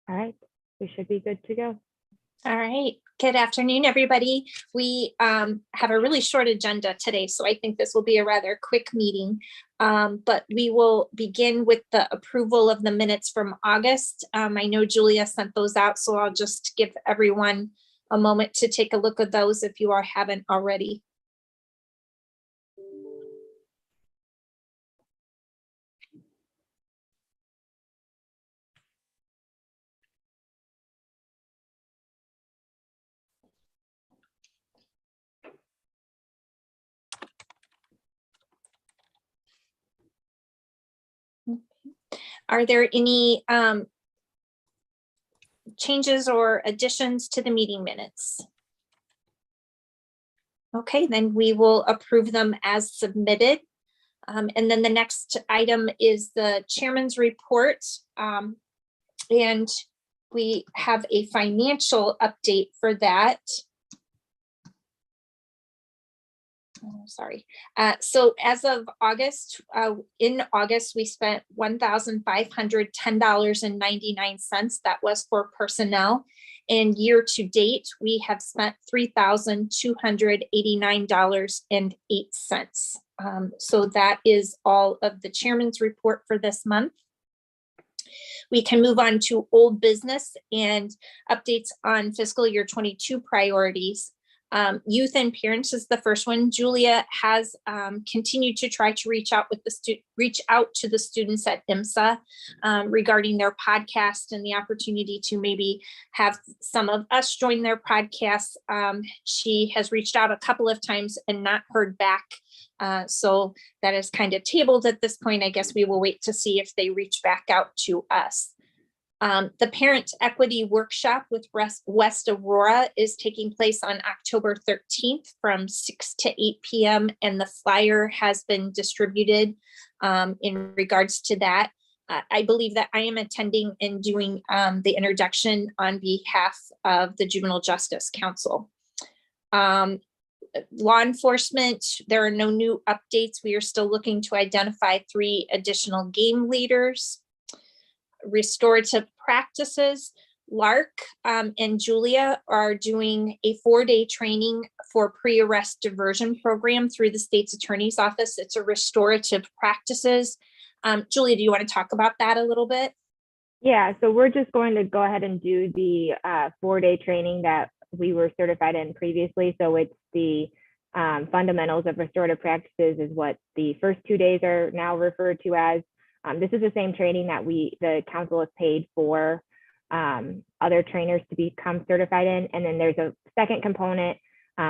All right, we should be good to go. All right. Good afternoon, everybody. We have a really short agenda today, so I think this will be a rather quick meeting. But we will begin with the approval of the minutes from August. I know Julia sent those out, so I'll just give everyone a moment to take a look at those if you haven't already. Are there any changes or additions to the meeting minutes? Okay, then we will approve them as submitted. And then the next item is the chairman's report. And we have a financial update for that. Sorry. So as of August, in August, we spent $1,510.99. That was for personnel. And year to date, we have spent $3,289.08. So that is all of the chairman's report for this month. We can move on to old business and updates on fiscal year 22 priorities. Youth and parents is the first one. Julia has continued to try to reach out to the students at IMSA regarding their podcast and the opportunity to maybe have some of us join their podcasts. She has reached out a couple of times and not heard back. So that is kind of tabled at this point. I guess we will wait to see if they reach back out to us. The Parent Equity Workshop with West Aurora is taking place on October 13th from 6 to 8 p.m. and the flyer has been distributed in regards to that. I believe that I am attending and doing the introduction on behalf of the Juvenile Justice Council. Law enforcement, there are no new updates. We are still looking to identify 3 additional game leaders. Restorative practices, Lark and Julia are doing a 4-day training for pre-arrest diversion program through the state's attorney's office. It's a restorative practices. Julia, do you want to talk about that a little bit? Yeah, so we're just going to go ahead and do the 4-day training that we were certified in previously. So it's the fundamentals of restorative practices is what the first 2 days are now referred to as. This is the same training that the council has paid for other trainers to become certified in. And then there's a second component,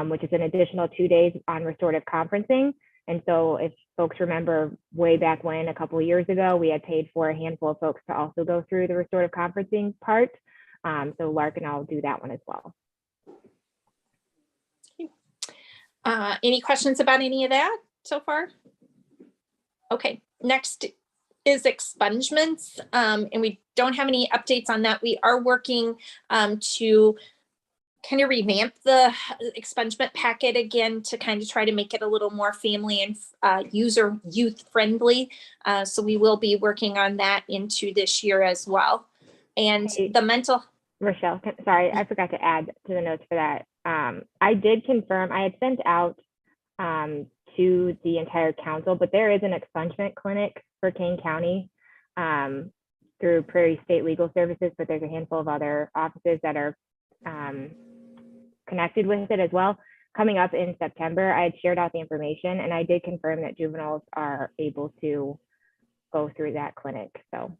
which is an additional 2 days on restorative conferencing. And so if folks remember way back when, a couple of years ago, we had paid for a handful of folks to also go through the restorative conferencing part. So Lark and I'll do that one as well. Any questions about any of that so far? Okay, next is expungements, and we don't have any updates on that. We are working to kind of revamp the expungement packet again to kind of try to make it a little more family and youth friendly. So we will be working on that into this year as well. And the mental. Rochelle, sorry, I forgot to add to the notes for that. I did confirm, I had sent out to the entire council, but there is an expungement clinic for Kane County through Prairie State Legal Services, but there's a handful of other offices that are connected with it as well. Coming up in September, I had shared out the information and I did confirm that juveniles are able to go through that clinic. So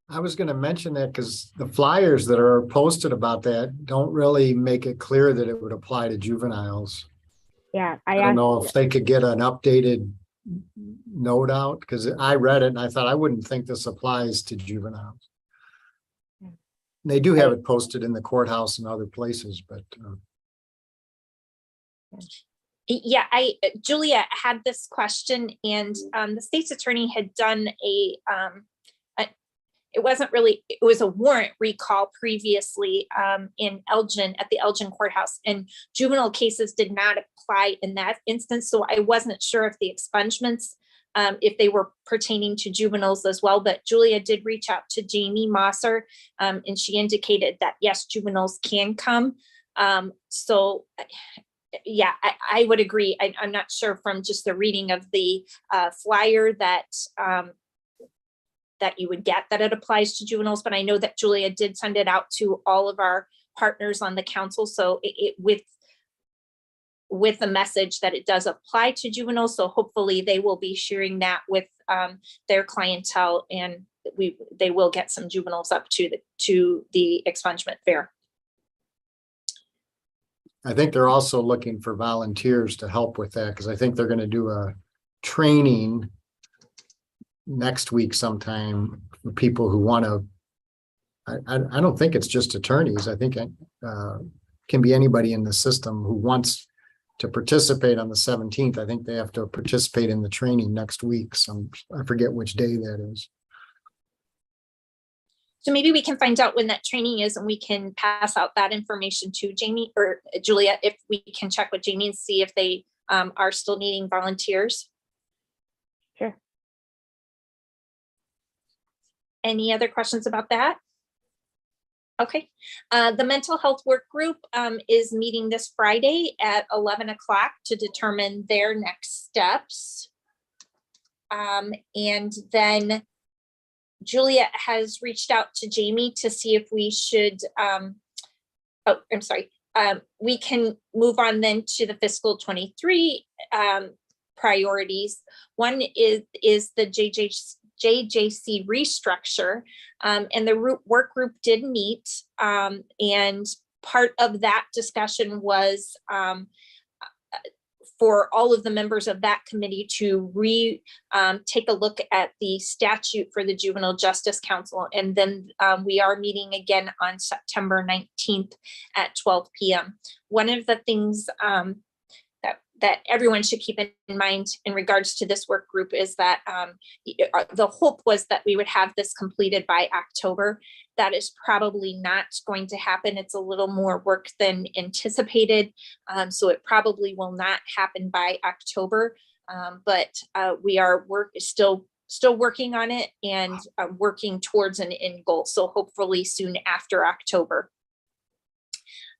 I was going to mention that because the flyers that are posted about that don't really make it clear that it would apply to juveniles. Yeah, I don't know if they could get an updated note out, because I read it and I thought I wouldn't think this applies to juveniles. They do have it posted in the courthouse and other places, but yeah, Julia had this question, and the state's attorney had done it was a warrant recall previously in Elgin, at the Elgin courthouse, and juvenile cases did not apply in that instance. So I wasn't sure if the expungements if they were pertaining to juveniles as well. But Julia did reach out to Jamie Mosser, and she indicated that yes, juveniles can come. So yeah, I would agree. I'm not sure from just the reading of the flyer that that you would get that it applies to juveniles, but I know that Julia did send it out to all of our partners on the council. So with the message that it does apply to juveniles. So hopefully they will be sharing that with their clientele, and they will get some juveniles up to the expungement fair. I think they're also looking for volunteers to help with that, because I think they're going to do a training next week sometime for people who want to. I don't think it's just attorneys. I think it can be anybody in the system who wants to participate on the 17th. I think they have to participate in the training next week. So I forget which day that is. So maybe we can find out when that training is, and we can pass out that information to Jamie or Julia, if we can check with Jamie and see if they are still needing volunteers. Sure. Any other questions about that? Okay. The mental health work group is meeting this Friday at 11 o'clock to determine their next steps. And then Julia has reached out to Jamie to see if we should, oh, I'm sorry. We can move on then to the fiscal 23 priorities. One is the JJC restructure, and the work group did meet, and part of that discussion was for all of the members of that committee to take a look at the statute for the Juvenile Justice Council. And then we are meeting again on September 19th at 12 p.m. One of the things that everyone should keep in mind in regards to this work group is that the hope was that we would have this completed by October. That is probably not going to happen. It's a little more work than anticipated. So it probably will not happen by October, but we are still working on it and working towards an end goal. So hopefully soon after October.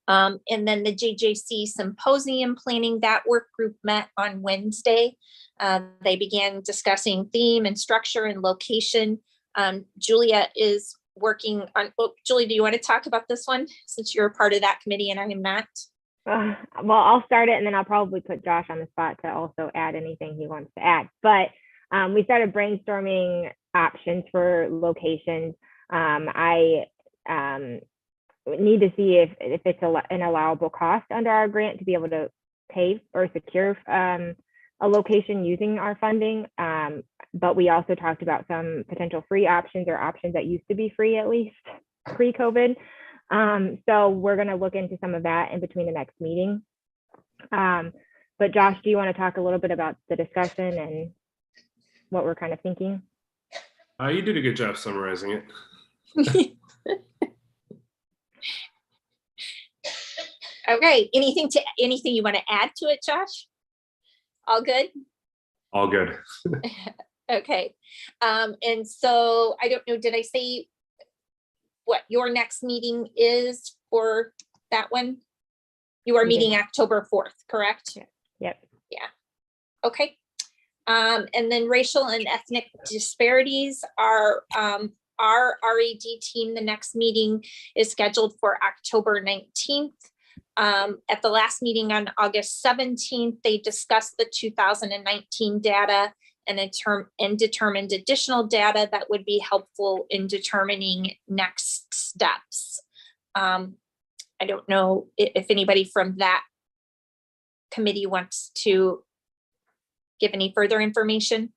And then the JJC symposium planning, that work group met on Wednesday. They began discussing theme and structure and location. Julia is working on, Julie, do you want to talk about this one since you're a part of that committee and I am not? Well, I'll start it and then I'll probably put Josh on the spot to also add anything he wants to add. But we started brainstorming options for locations. I need to see if it's an allowable cost under our grant to be able to pay or secure a location using our funding. But we also talked about some potential free options or options that used to be free, at least pre-COVID. So we're going to look into some of that in between the next meeting. But Josh, do you want to talk a little bit about the discussion and what we're kind of thinking? You did a good job summarizing it. Okay, anything you want to add to it, Josh? All good? All good. Okay. And so I don't know, did I say what your next meeting is for that one? You are meeting October 4th, correct? Yep. Yeah. Okay. And then racial and ethnic disparities are our RAD team. The next meeting is scheduled for October 19th. At the last meeting on August 17th, they discussed the 2019 data and determined additional data that would be helpful in determining next steps. I don't know if anybody from that committee wants to give any further information.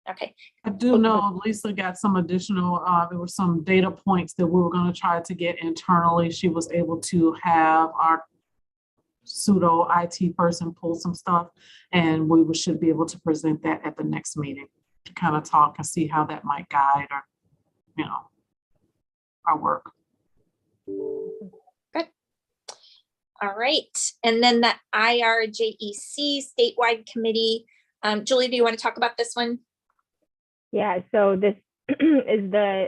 Okay. I do know Lisa got some additional, there were some data points that we were going to try to get internally. She was able to have our pseudo IT person pull some stuff, and we should be able to present that at the next meeting to kind of talk and see how that might guide or, you know, our work. Good. All right, and then the IRJEC statewide committee. Julie, do you want to talk about this one? Yeah, so this is the,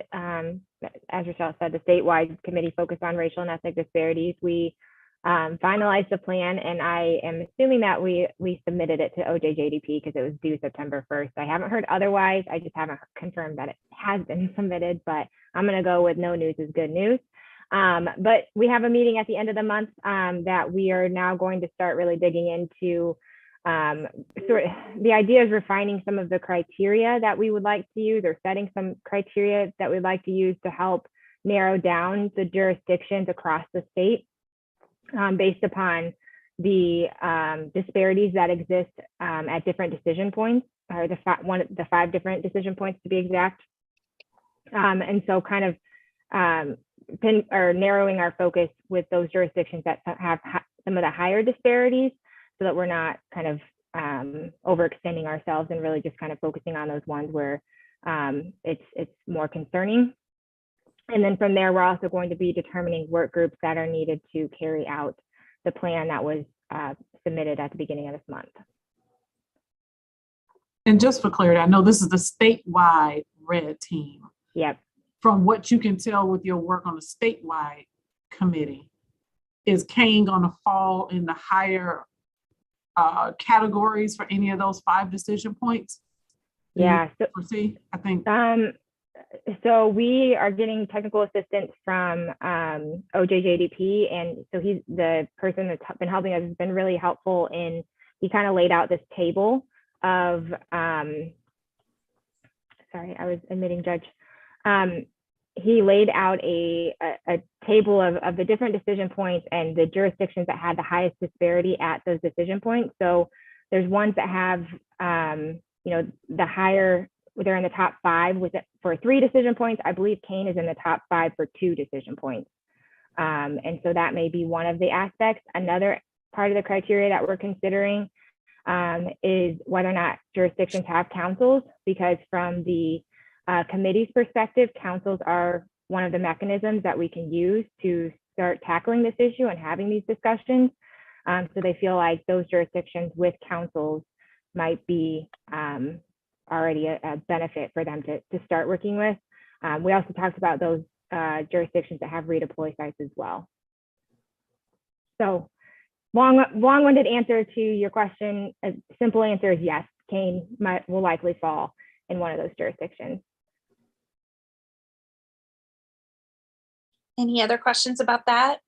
as Rochelle said, the statewide committee focused on racial and ethnic disparities. We finalized the plan, and I am assuming that we submitted it to OJJDP because it was due September 1st. I haven't heard otherwise. I just haven't confirmed that it has been submitted, but I'm going to go with no news is good news. But we have a meeting at the end of the month that we are now going to start really digging into. The idea is refining some of the criteria that we would like to use, or setting some criteria that we'd like to use to help narrow down the jurisdictions across the state based upon the disparities that exist at different decision points, or the 5 different decision points to be exact. And so kind of narrowing our focus with those jurisdictions that have some of the higher disparities, so that we're not kind of overextending ourselves, and really just kind of focusing on those ones where it's more concerning. And then from there, we're also going to be determining work groups that are needed to carry out the plan that was submitted at the beginning of this month. And just for clarity, I know this is the statewide red team. Yep. From what you can tell with your work on the statewide committee, is Kane going to fall in the higher categories for any of those 5 decision points? Yeah. So, I think. So we are getting technical assistance from OJJDP, and so he's the person that's been helping us, has been really helpful in, he kind of laid out this table of, sorry, I was admitting judge. He laid out a table of the different decision points and the jurisdictions that had the highest disparity at those decision points. So there's ones that have, the higher, they're in the top 5 for 3 decision points. I believe Kane is in the top 5 for 2 decision points. And so that may be one of the aspects. Another part of the criteria that we're considering is whether or not jurisdictions have councils, because from the committee's perspective, councils are one of the mechanisms that we can use to start tackling this issue and having these discussions. So they feel like those jurisdictions with councils might be already a benefit for them to start working with. We also talked about those jurisdictions that have redeploy sites as well. So long-winded answer to your question. A simple answer is yes, Kane will likely fall in one of those jurisdictions. Any other questions about that?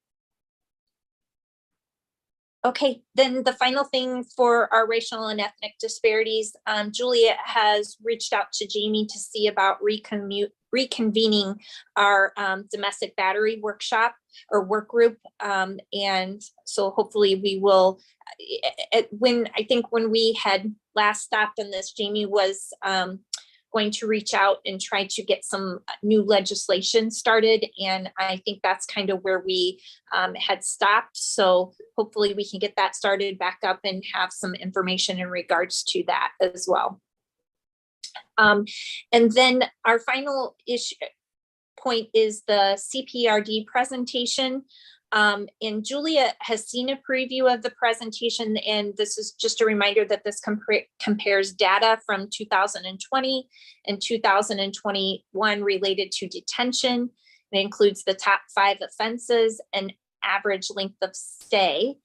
Okay, then the final thing for our racial and ethnic disparities, Julia has reached out to Jamie to see about reconvening our domestic battery workshop or work group. And so hopefully we will, when we had last stopped on this, Jamie was going to reach out and try to get some new legislation started. And I think that's kind of where we had stopped. So hopefully we can get that started back up and have some information in regards to that as well. And then our final point is the CPRD presentation. And Julia has seen a preview of the presentation, and this is just a reminder that this compares data from 2020 and 2021 related to detention. It includes the top 5 offenses and average length of stay.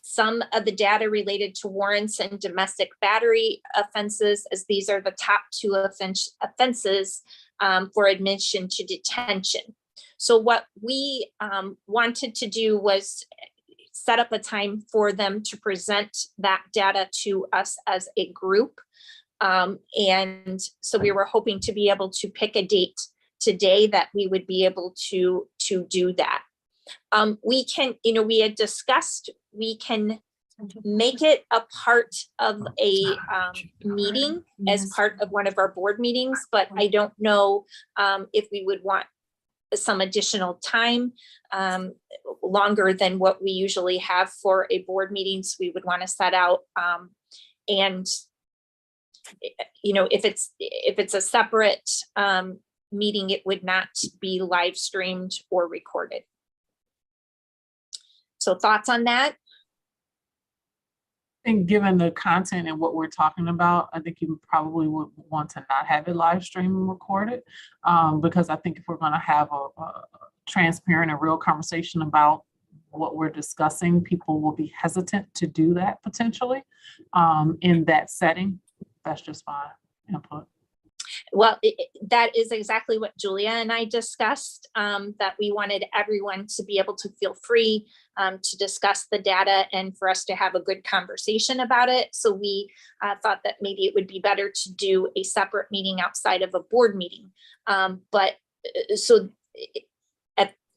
Some of the data related to warrants and domestic battery offenses, as these are the top 2 offenses for admission to detention. So what we wanted to do was set up a time for them to present that data to us as a group. And so we were hoping to be able to pick a date today that we would be able to do that. We can, we had discussed, we can make it a part of a meeting as part of one of our board meetings, but I don't know if we would want some additional time, longer than what we usually have for a board meetings. We would want to set out, and if it's a separate meeting, it would not be live streamed or recorded. So thoughts on that? And given the content and what we're talking about, I think you probably would want to not have it live stream and recorded, because I think if we're going to have a transparent and real conversation about what we're discussing, people will be hesitant to do that potentially in that setting. That's just my input. Well, that is exactly what Julia and I discussed, that we wanted everyone to be able to feel free to discuss the data and for us to have a good conversation about it. So we thought that maybe it would be better to do a separate meeting outside of a board meeting.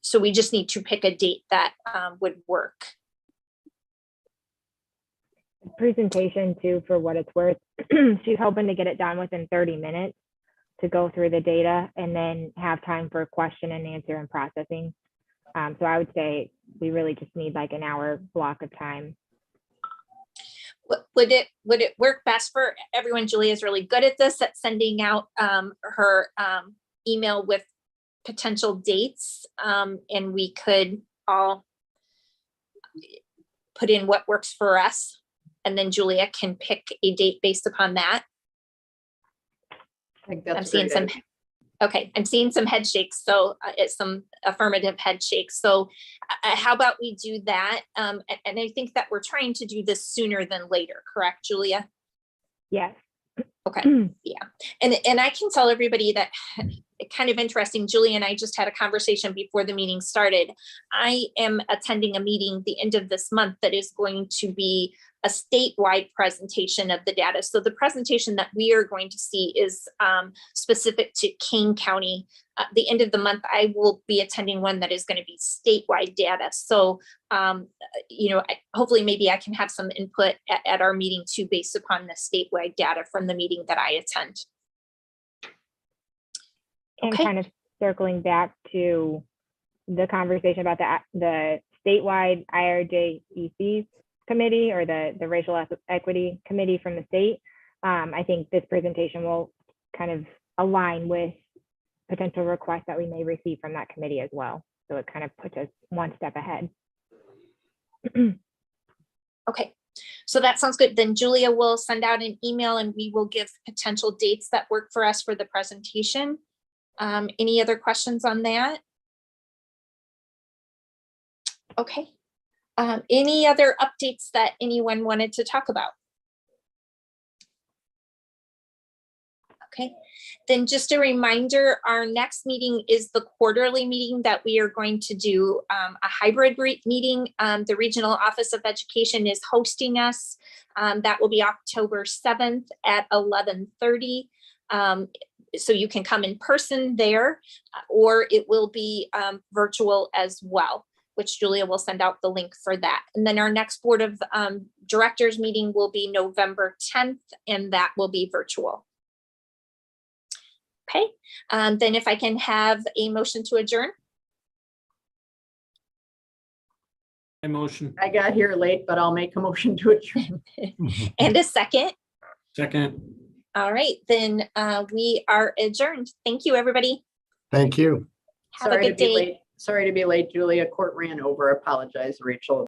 So we just need to pick a date that would work. Presentation too, for what it's worth. She's hoping to get it done within 30 minutes to go through the data and then have time for question and answer and processing. So I would say we really just need like an hour block of time. Would it work best for everyone? Julia is really good at this, at sending out her email with potential dates, and we could all put in what works for us, and then Julia can pick a date based upon that. I think that's I'm seeing some. idea. Okay, I'm seeing some head shakes, so it's some affirmative head shakes. So how about we do that? And I think that we're trying to do this sooner than later, correct, Julia? Yes. Okay, yeah. And I can tell everybody that kind of interesting. Julia and I just had a conversation before the meeting started. I am attending a meeting the end of this month that is going to be a statewide presentation of the data. So the presentation that we are going to see is specific to Kane County. The end of the month, I will be attending one that is going to be statewide data. So, hopefully maybe I can have some input at our meeting too, based upon the statewide data from the meeting that I attend. And Okay. kind of circling back to the conversation about the statewide IRJEC committee or the racial equity committee from the state. I think this presentation will kind of align with potential requests that we may receive from that committee as well. So it kind of puts us one step ahead. Okay, so that sounds good. Then Julia will send out an email and we will give potential dates that work for us for the presentation. Any other questions on that? Okay. Any other updates that anyone wanted to talk about? Okay, then just a reminder, our next meeting is the quarterly meeting that we are going to do a hybrid meeting. The Regional Office of Education is hosting us. That will be October 7th at 11:30. So you can come in person there, or it will be virtual as well, which Julia will send out the link for that. And then our next Board of Directors meeting will be November 10th, and that will be virtual. Okay, then if I can have a motion to adjourn. I motion. I got here late, but I'll make a motion to adjourn. And a second. Second. All right, then we are adjourned. Thank you, everybody. Thank you. Have a good day. Sorry to be late, Julia. Court ran over. Apologize, Rachel.